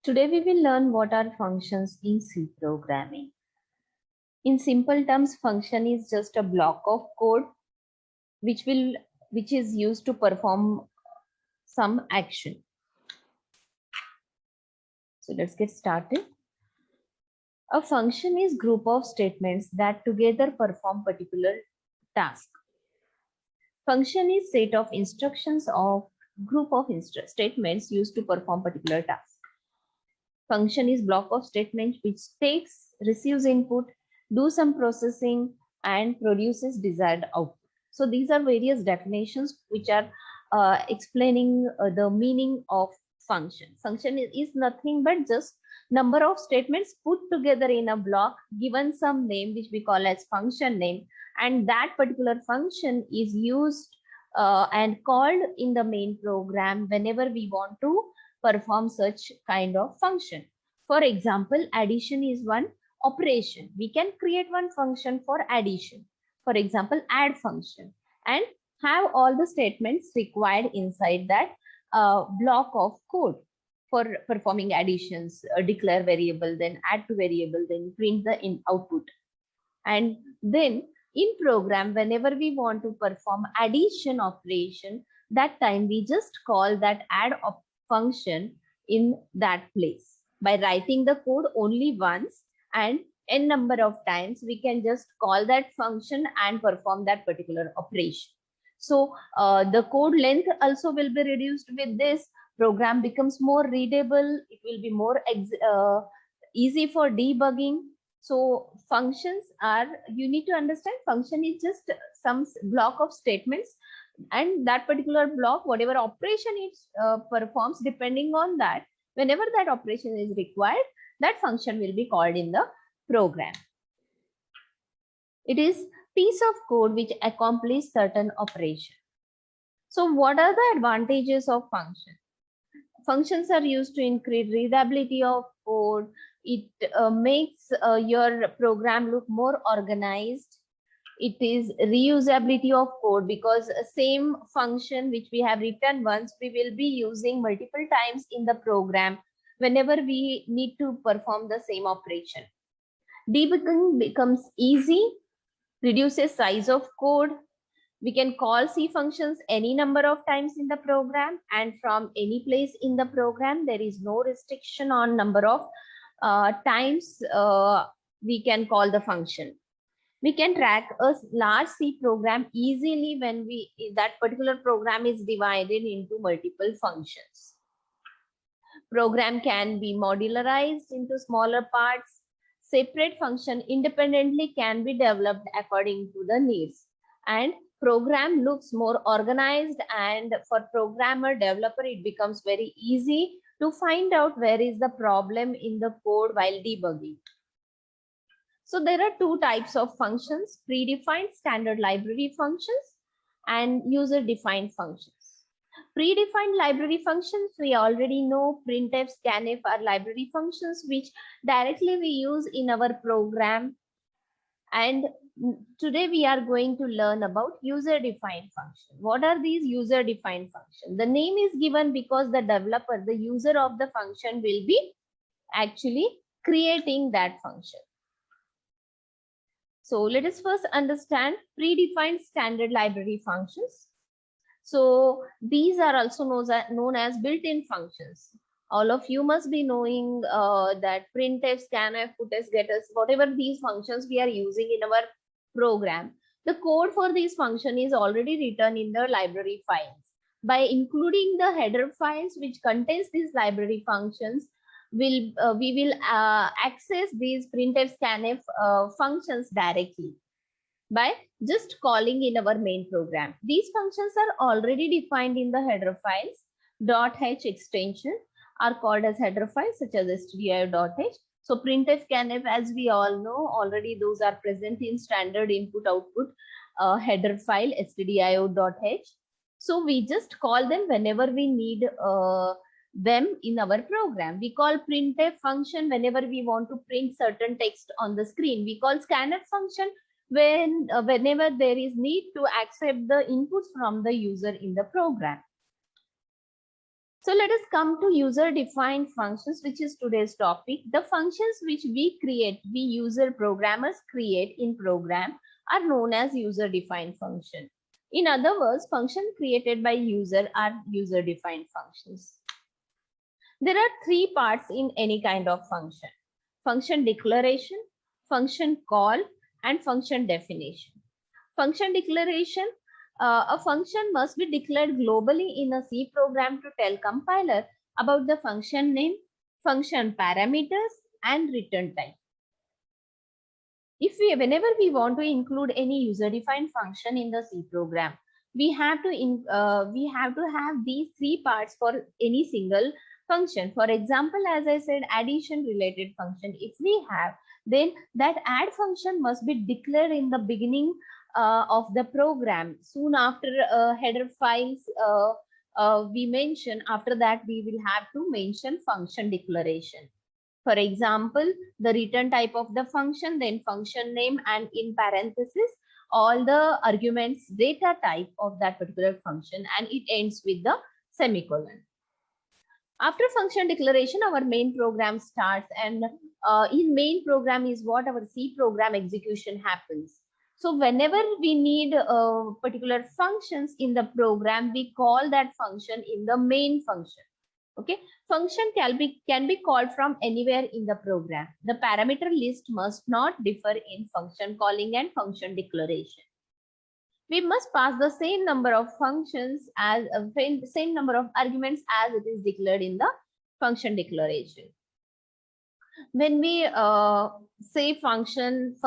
Today we will learn what are functions in C programming. In simple terms, function is just a block of code which is used to perform some action. So let's get started. A function is group of statements that together perform particular task. Function is set of instructions of group of statements used to perform particular task. Function is block of statements which takes, receives input, do some processing and produces desired output. So these are various definitions which are explaining the meaning of function. Function is nothing but just number of statements put together in a block, given some name which we call as function name, and that particular function is used and called in the main program whenever we want to perform such kind of function. For example, addition is one operation. We can create one function for addition. For example, add function, and have all the statements required inside that block of code for performing additions. Declare variable, then add to variable, then print the output. And then in program, whenever we want to perform addition operation, that time we just call that add function in that place. By writing the code only once and n number of times, we can just call that function and perform that particular operation. So the code length also will be reduced with this. Program becomes more readable. It will be more easy for debugging. So functions are, you need to understand, function is just some block of statements, and that particular block, whatever operation it performs, depending on that, whenever that operation is required, that function will be called in the program. It is piece of code which accomplishes certain operation. So what are the advantages of function? Functions are used to increase readability of code. It makes your program look more organized. It is reusability of code, because same function which we have written once, we will be using multiple times in the program whenever we need to perform the same operation. Debugging becomes easy, reduces size of code. We can call C functions any number of times in the program and from any place in the program. There is no restriction on number of times we can call the function. We can track a large C program easily when that particular program is divided into multiple functions. Program can be modularized into smaller parts. Separate function independently can be developed according to the needs. And program looks more organized, and for programmer developer, it becomes very easy to find out where is the problem in the code while debugging. So there are two types of functions: predefined standard library functions and user-defined functions. Predefined library functions, we already know. Printf, scanf are library functions which directly we use in our program. And today we are going to learn about user-defined function. What are these user-defined functions? The name is given because the developer, the user of the function, will be actually creating that function. So let us first understand predefined standard library functions. So these are also known as built-in functions. All of you must be knowing that printf, scanf, putf, getf, whatever these functions we are using in our program, the code for this function is already written in the library files. By including the header files which contains these library functions, we will access these printf, scanf functions directly by just calling in our main program. These functions are already defined in the header files. .h extension are called as header files such as stdio.h. So printf, scanf, as we all know, already those are present in standard input output header file stdio.h. So we just call them whenever we need them in our program. We call printf function whenever we want to print certain text on the screen. We call scanf function whenever there is need to accept the inputs from the user in the program. So let us come to user-defined functions, which is today's topic. The functions which we user programmers create in program are known as user-defined function. In other words, functions created by user are user-defined functions. There are three parts in any kind of function: function declaration, function call, and function definition. Function declaration: a function must be declared globally in a C program to tell compiler about the function name, function parameters, and return type. Whenever we want to include any user-defined function in the C program, we have to have these three parts for any single function. For example, as I said, addition related function, if we have, then that add function must be declared in the beginning of the program. Soon after header files we mention, after that we will have to mention function declaration. For example, the return type of the function, then function name, and in parenthesis all the arguments data type of that particular function, and it ends with the semicolon. After function declaration, our main program starts, and in main program is what our C program execution happens. So whenever we need particular functions in the program, we call that function in the main function. Okay, function can be called from anywhere in the program. The parameter list must not differ in function calling and function declaration. We must pass the same number of functions as same number of arguments as it is declared in the function declaration. When we say function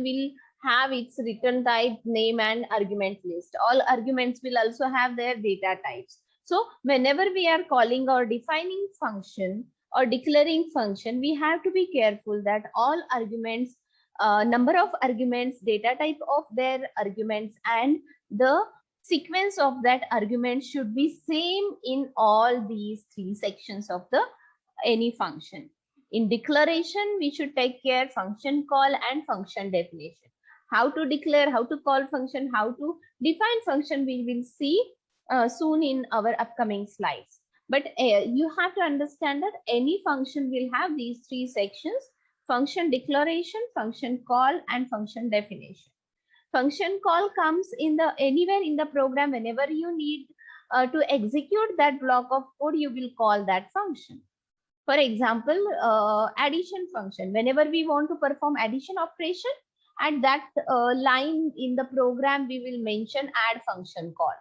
will have its return type, name, and argument list. All arguments will also have their data types. So whenever we are calling or defining function or declaring function, we have to be careful that all arguments, number of arguments, data type of their arguments, and the sequence of that argument should be same in all these three sections of the any function. In declaration, we should take care function call and function definition. How to declare, how to call function, how to define function, we will see soon in our upcoming slides. But you have to understand that any function will have these three sections: function declaration, function call, and function definition. Function call comes in the anywhere in the program. Whenever you need to execute that block of code, you will call that function. For example, addition function. Whenever we want to perform addition operation, at that line in the program, we will mention add function call.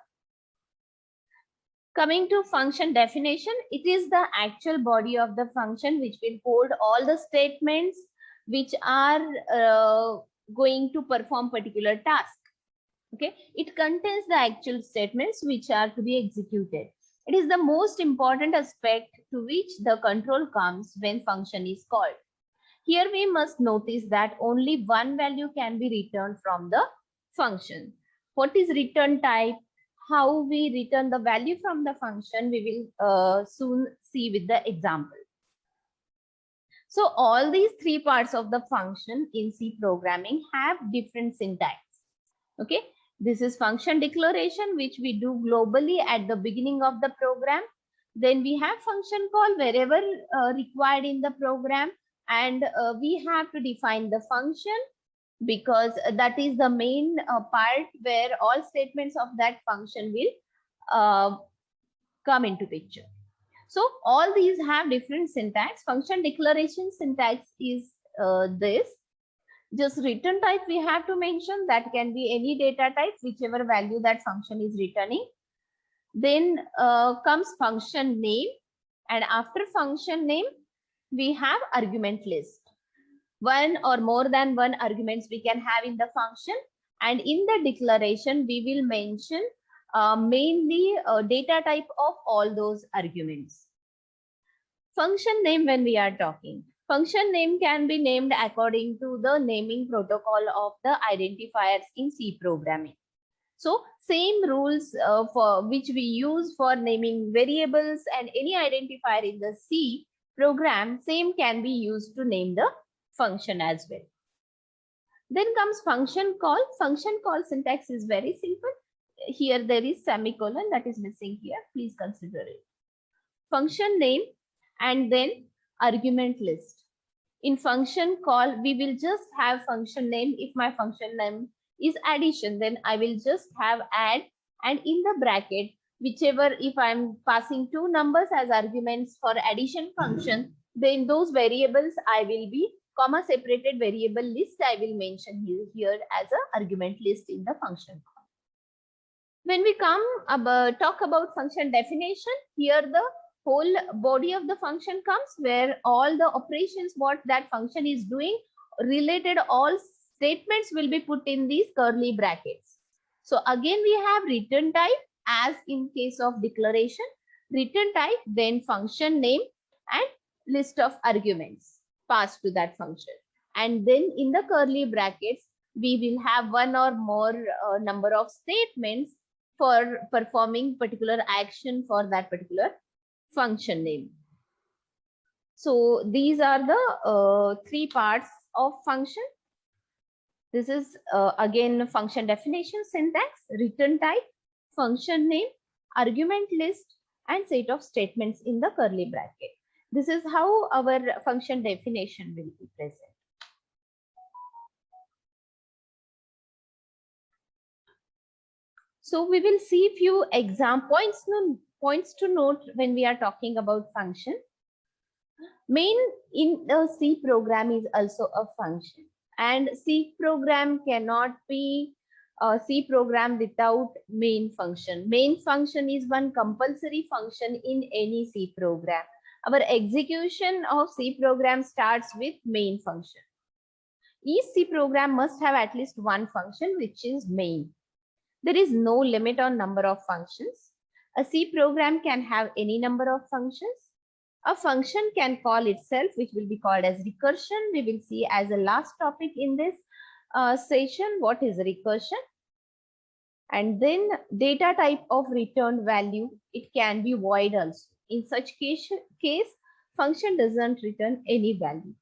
Coming to function definition, it is the actual body of the function which will hold all the statements which are going to perform particular task. Okay, it contains the actual statements which are to be executed. It is the most important aspect to which the control comes when function is called. Here we must notice that only one value can be returned from the function. What is return type? How we return the value from the function, we will soon see with the example. So all these three parts of the function in C programming have different syntax. Okay, this is function declaration, which we do globally at the beginning of the program. Then we have function call wherever required in the program, and we have to define the function, because that is the main part where all statements of that function will come into picture. So all these have different syntax. Function declaration syntax is this. Just return type we have to mention, that can be any data type, whichever value that function is returning. Then comes function name, and after function name we have argument list. One or more than one arguments we can have in the function, and in the declaration we will mention mainly data type of all those arguments. Function name, when we are talking, function name can be named according to the naming protocol of the identifiers in C programming. So same rules for which we use for naming variables and any identifier in the C program, same can be used to name the function as well. Then comes function call. Function call syntax is very simple. Here there is semicolon that is missing here. Please consider it. function name, and then argument list. In function call, we will just have function name. If my function name is addition, then I will just have add, and in the bracket, whichever, if I'm passing two numbers as arguments for addition function, then those variables I will be comma separated variable list I will mention here as a argument list in the function call. When we talk about function definition, here the whole body of the function comes, where all the operations what that function is doing related, all statements will be put in these curly brackets. So again we have return type, as in case of declaration, return type, then function name and list of arguments passed to that function. And then in the curly brackets, we will have one or more number of statements for performing particular action for that particular function name. So these are the three parts of function. This is again function definition, syntax, return type, function name, argument list, and set of statements in the curly bracket. This is how our function definition will be present. So we will see few exam points to note when we are talking about function. Main in the C program is also a function, and C program cannot be a C program without main function. Main function is one compulsory function in any C program. Our execution of C program starts with main function. Each C program must have at least one function, which is main. There is no limit on number of functions. A C program can have any number of functions. A function can call itself, which will be called as recursion. We will see as a last topic in this session what is recursion. And then data type of returned value, it can be void also. In such case, function doesn't return any value.